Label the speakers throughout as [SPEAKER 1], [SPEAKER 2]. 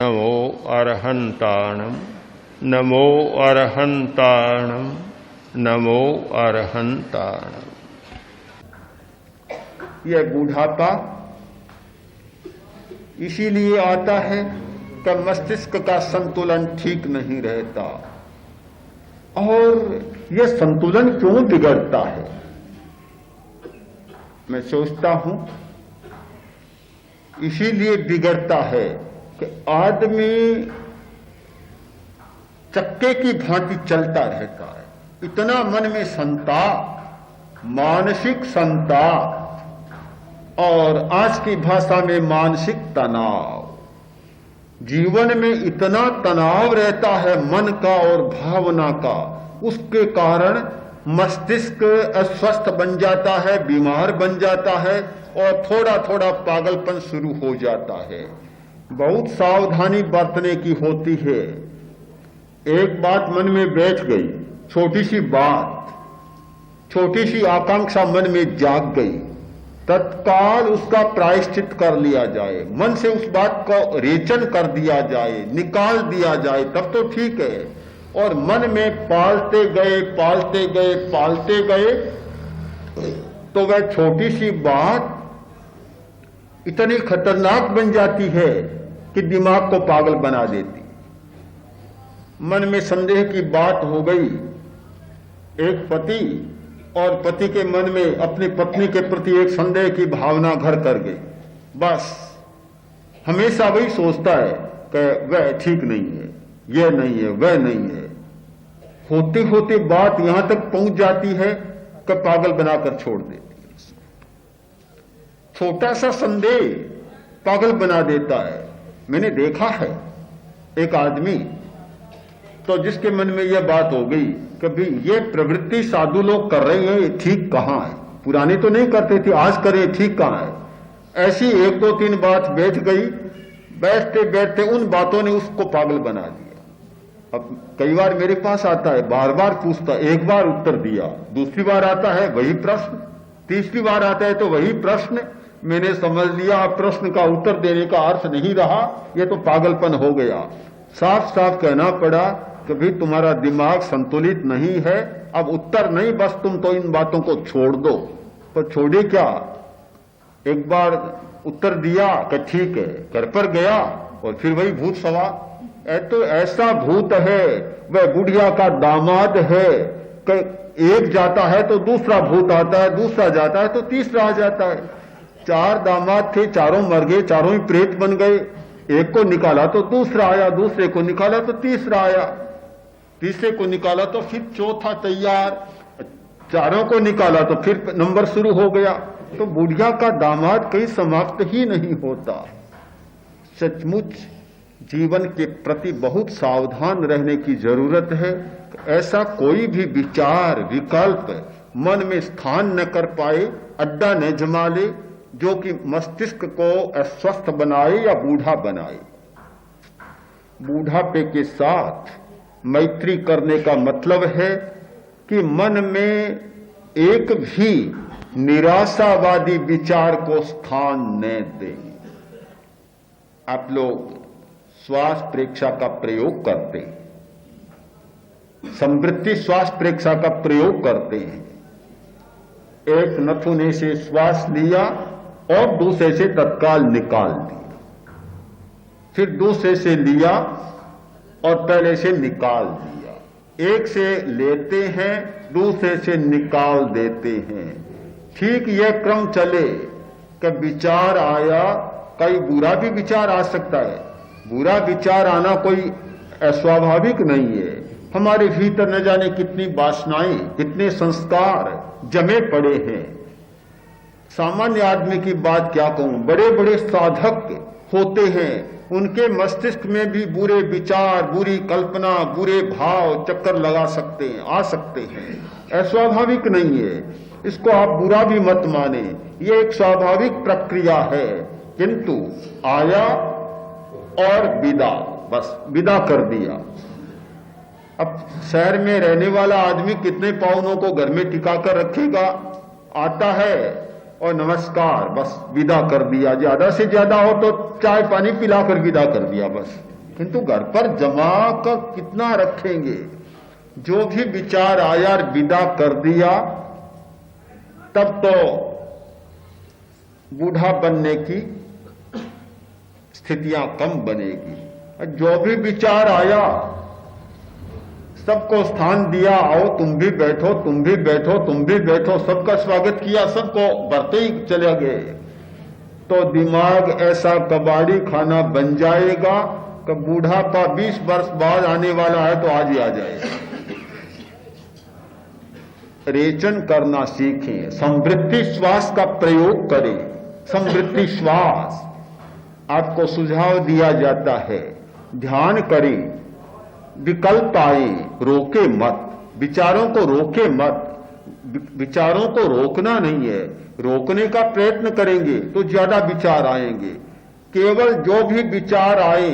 [SPEAKER 1] नमो अरहंताणम नमो अरहंताणम नमो अरहंताणम।
[SPEAKER 2] यह बुढ़ापा इसीलिए आता है कि मस्तिष्क का संतुलन ठीक नहीं रहता। और यह संतुलन क्यों बिगड़ता है? मैं सोचता हूं इसीलिए बिगड़ता है कि आदमी चक्के की भांति चलता रहता है। इतना मन में संताप, मानसिक संताप और आज की भाषा में मानसिक तनाव, जीवन में इतना तनाव रहता है मन का और भावना का, उसके कारण मस्तिष्क अस्वस्थ बन जाता है, बीमार बन जाता है और थोड़ा थोड़ा पागलपन शुरू हो जाता है। बहुत सावधानी बरतने की होती है। एक बात मन में बैठ गई, छोटी सी बात, छोटी सी आकांक्षा मन में जाग गई, तत्काल उसका प्रायश्चित कर लिया जाए, मन से उस बात को रेचन कर दिया जाए, निकाल दिया जाए, तब तो ठीक है। और मन में पालते गए पालते गए पालते गए तो वह छोटी सी बात इतनी खतरनाक बन जाती है कि दिमाग को पागल बना देती। मन में संदेह की बात हो गई। एक पति और पति के मन में अपनी पत्नी के प्रति एक संदेह की भावना घर कर गई। बस हमेशा वही सोचता है कि वह ठीक नहीं है, यह नहीं है, वह नहीं है। होते होते बात यहां तक पहुंच जाती है कि पागल बनाकर छोड़ देती है। छोटा सा संदेह पागल बना देता है। मैंने देखा है एक आदमी तो जिसके मन में यह बात हो गई कि भाई ये प्रवृत्ति साधु लोग कर रहे हैं, ये ठीक कहां है? पुराने तो नहीं करते थे, आज करें, ठीक कहां है? ऐसी एक दो तीन बात बैठ गई। बैठते बैठते उन बातों ने उसको पागल बना दिया। अब कई बार मेरे पास आता है, बार बार पूछता, एक बार उत्तर दिया, दूसरी बार आता है वही प्रश्न, तीसरी बार आता है तो वही प्रश्न। मैंने समझ लिया प्रश्न का उत्तर देने का अर्थ नहीं रहा, यह तो पागलपन हो गया। साफ साफ कहना पड़ा कि भाई तुम्हारा दिमाग संतुलित नहीं है, अब उत्तर नहीं, बस तुम तो इन बातों को छोड़ दो। पर छोड़े क्या? एक बार उत्तर दिया कि ठीक है, घर पर गया और फिर वही भूत सवार। तो ऐसा भूत है, वह बुढ़िया का दामाद है कि एक जाता है तो दूसरा भूत आता है, दूसरा जाता है तो तीसरा आ जाता है। 4 दामाद थे, चारों मर गए, चारों ही प्रेत बन गए। एक को निकाला तो दूसरा आया, दूसरे को निकाला तो तीसरा आया, तीसरे को निकाला तो फिर चौथा तैयार, चारों को निकाला तो फिर नंबर शुरू हो गया। तो बुढ़िया का दामाद कहीं समाप्त ही नहीं होता। सचमुच जीवन के प्रति बहुत सावधान रहने की जरूरत है। ऐसा कोई भी विचार विकल्प मन में स्थान न कर पाए, अड्डा न जमा ले, जो कि मस्तिष्क को अस्वस्थ बनाए या बूढ़ा बनाए। बूढ़ापे के साथ मैत्री करने का मतलब है कि मन में एक भी निराशावादी विचार को स्थान न दें। आप लोग श्वास प्रेक्षा का प्रयोग करते हैं, समवृत्ति श्वास प्रेक्षा का प्रयोग करते हैं। एक नथुने से श्वास लिया और दूसरे से तत्काल निकाल दिया, फिर दूसरे से लिया और पहले से निकाल दिया। एक से लेते हैं, दूसरे से निकाल देते हैं। ठीक यह क्रम चले कि विचार आया, कई बुरा भी विचार आ सकता है। बुरा विचार आना कोई अस्वाभाविक नहीं है। हमारे भीतर न जाने कितनी वासनाएं, कितने संस्कार जमे पड़े हैं। सामान्य आदमी की बात क्या कहूं, बड़े बड़े साधक होते हैं, उनके मस्तिष्क में भी बुरे विचार, बुरी कल्पना, बुरे भाव चक्कर लगा सकते हैं, आ सकते हैं। अस्वाभाविक नहीं है, इसको आप बुरा भी मत माने, ये एक स्वाभाविक प्रक्रिया है। किंतु आया और विदा, बस विदा कर दिया। अब शहर में रहने वाला आदमी कितने पाहुनों को घर में टिकाकर रखेगा? आता है और नमस्कार, बस विदा कर दिया। ज्यादा से ज्यादा हो तो चाय पानी पिलाकर विदा कर दिया, बस किंतु घर पर जमा कर कितना रखेंगे? जो भी विचार आया विदा कर दिया, तब तो बूढ़ा बनने की स्थितियां कम बनेगी। जो भी विचार आया सबको स्थान दिया, आओ तुम भी बैठो, तुम भी बैठो, तुम भी बैठो, सबका स्वागत किया, सबको बढ़ते ही चले गए, तो दिमाग ऐसा कबाड़ी खाना बन जाएगा कि बूढ़ापा 20 वर्ष बाद आने वाला है तो आज ही आ जाएगा। रेचन करना सीखें, समवृत्ति श्वास का प्रयोग करें। समवृत्ति श्वास आपको सुझाव दिया जाता है, ध्यान करें, विकल्प आए, रोके मत, विचारों को रोके मत। विचारों को रोकना नहीं है, रोकने का प्रयत्न करेंगे तो ज्यादा विचार आएंगे। केवल जो भी विचार आए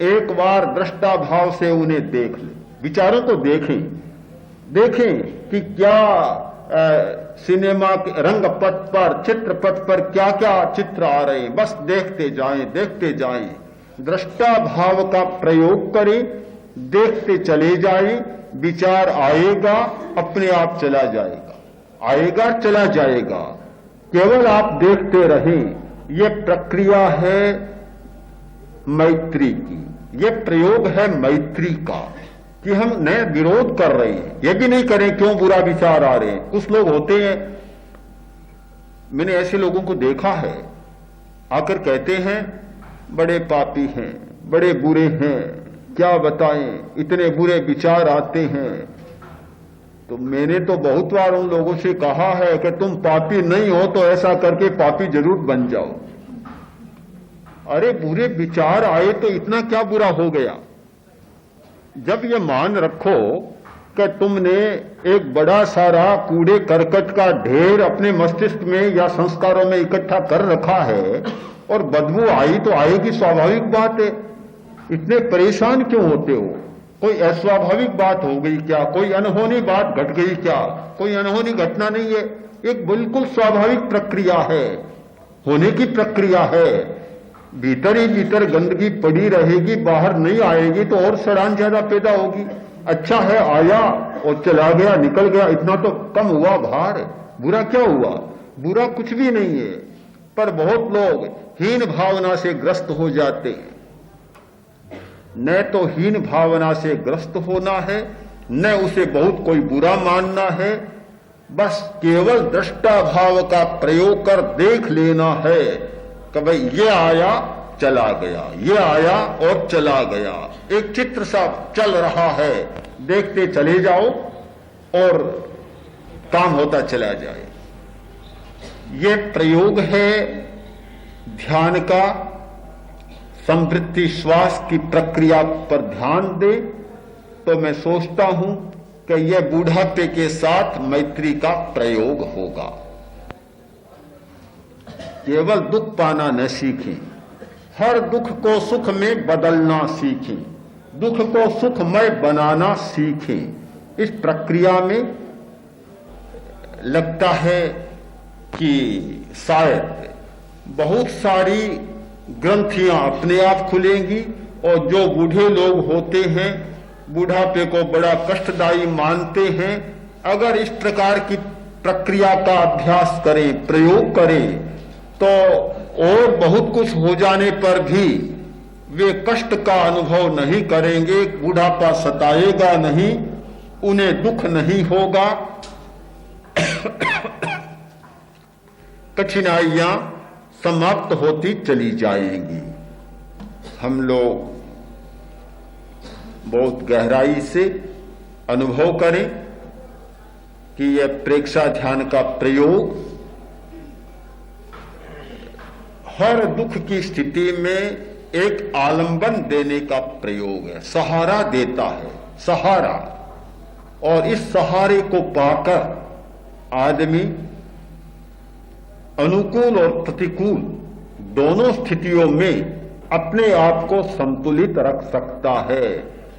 [SPEAKER 2] एक बार दृष्टा भाव से उन्हें देख लें, विचारों को देखें, देखें कि क्या सिनेमा के रंगपथ पर, चित्रपथ पर क्या क्या चित्र आ रहे हैं, बस देखते जाएं, देखते जाएं। दृष्टा भाव का प्रयोग करें, देखते चले जाएं, विचार आएगा, अपने आप चला जाएगा, आएगा चला जाएगा। केवल आप देखते रहें। ये प्रक्रिया है मैत्री की, ये प्रयोग है मैत्री का, कि हम नए विरोध कर रहे हैं, ये भी नहीं करें क्यों बुरा विचार आ रहे हैं। कुछ लोग होते हैं, मैंने ऐसे लोगों को देखा है, आकर कहते हैं बड़े पापी हैं, बड़े बुरे हैं, क्या बताएं, इतने बुरे विचार आते हैं। तो मैंने तो बहुत बार उन लोगों से कहा है कि तुम पापी नहीं हो तो ऐसा करके पापी जरूर बन जाओ। अरे बुरे विचार आए तो इतना क्या बुरा हो गया? जब ये मान रखो कि तुमने एक बड़ा सारा कूड़े करकट का ढेर अपने मस्तिष्क में या संस्कारों में इकट्ठा कर रखा है और बदबू आई तो आएगी, स्वाभाविक बात है। इतने परेशान क्यों होते हो? कोई अस्वाभाविक बात हो गई क्या? कोई अनहोनी बात घट गई क्या? कोई अनहोनी घटना नहीं है, एक बिल्कुल स्वाभाविक प्रक्रिया है, होने की प्रक्रिया है। भीतर ही भीतर गंदगी पड़ी रहेगी, बाहर नहीं आएगी तो और सड़ान ज्यादा पैदा होगी। अच्छा है आया और चला गया, निकल गया, इतना तो कम हुआ भार, बुरा क्या हुआ? बुरा कुछ भी नहीं है। पर बहुत लोग हीन भावना से ग्रस्त हो जाते हैं। न तो हीन भावना से ग्रस्त होना है, न उसे बहुत कोई बुरा मानना है, बस केवल दृष्टा भाव का प्रयोग कर देख लेना है कि भाई ये आया चला गया, ये आया और चला गया, एक चित्र सा चल रहा है, देखते चले जाओ और काम होता चला जाए। ये प्रयोग है ध्यान का। संवृत्ति श्वास की प्रक्रिया पर ध्यान दे तो मैं सोचता हूं कि यह बूढ़ापे के साथ मैत्री का प्रयोग होगा। केवल दुख पाना न सीखें, हर दुख को सुख में बदलना सीखें, दुख को सुखमय बनाना सीखें। इस प्रक्रिया में लगता है कि शायद बहुत सारी ग्रंथियां अपने आप खुलेंगी और जो बूढ़े लोग होते हैं, बूढ़ापे को बड़ा कष्टदायी मानते हैं, अगर इस प्रकार की प्रक्रिया का अभ्यास करें, प्रयोग करें, तो और बहुत कुछ हो जाने पर भी वे कष्ट का अनुभव नहीं करेंगे, बूढ़ापा सताएगा नहीं, उन्हें दुख नहीं होगा, कठिनाइयां समाप्त होती चली जाएंगी। हम लोग बहुत गहराई से अनुभव करें कि यह प्रेक्षा ध्यान का प्रयोग हर दुख की स्थिति में एक आलंबन देने का प्रयोग है, सहारा देता है, सहारा। और इस सहारे को पाकर आदमी अनुकूल और प्रतिकूल दोनों स्थितियों में अपने आप को संतुलित रख सकता है।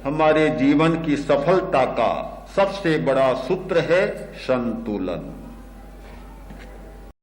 [SPEAKER 2] हमारे जीवन की सफलता का सबसे बड़ा सूत्र है संतुलन।